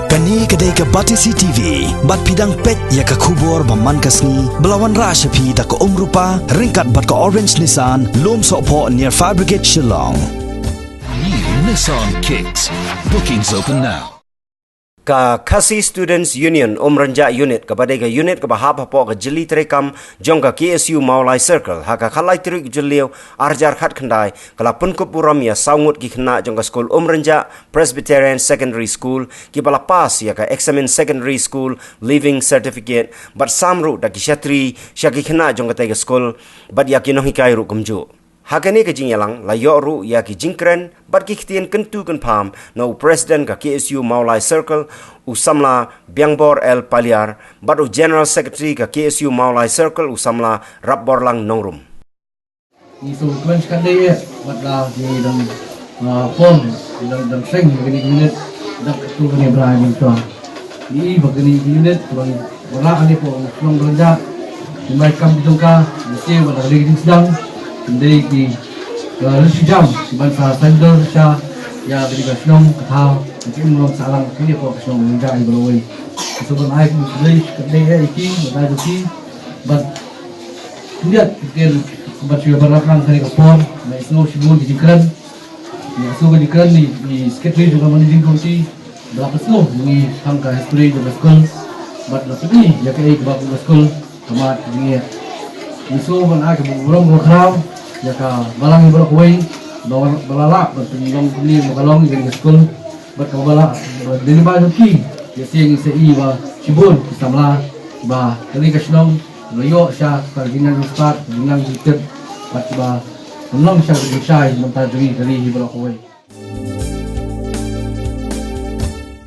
Kani kedai ke Batisi TV, bat pidang pet ya ke kubur baman kasni, belawan rasyapi tak ke rupa, ringkat bat ke Orange Nissan, lom sokpo near Fire Brigade Shillong. New Nissan Kicks. Bookings open now. Ka Khasi Students Union Umranja Unit kepada ke unit ke bahap hapo ke jeli terekam jong ka KSU Maulai Circle haka khalai terik jeliu arjar khat khandai kala punkup puram ya saungut ki khna jong ka school Umranja Presbyterian Secondary School ki bala pas ya ka examine secondary school leaving certificate but samru da ki shatri shaki khna jong ka te school but ya ki no hikai ru kumju Hakani ke jingyalang la yoru ya ki jingkren bat ki ktien kentu kan pham no president ka KSU Maulai Circle usamla Biangbor El Paliar bat general secretary ka KSU Maulai Circle usamla Rabborlang Nongrum. Isu klan sekali bat la di dalam form dalam seng begini unit dak tu begini berani tu. Di begini unit bang wala ani po nong belanja mai kam ditungka mesti pada hari sedang Hindi ki Rishijam si Bansa Sender siya ya beri kasinong kathaw mungkin mo sa alang kini po kasinong nga ibalaway so ban ay kung silay kadaya iki matay ki but lihat kel bat siya barakang kani kapor may snow sibul di kran ya so di kran ni secretary juga managing committee berapa snow ni hangka history di school but lapni ya kay bago school kamat ni isu ban ay kung burong kraw ya ka balang ibu kuai balala bertenggang kini makalong dengan school berkabala dari baju ki ya siang sei ba cibun samla ba kali kaslong loyo siya kaginan start ginan gitet ba ba long siya mentajui dari ibu kuai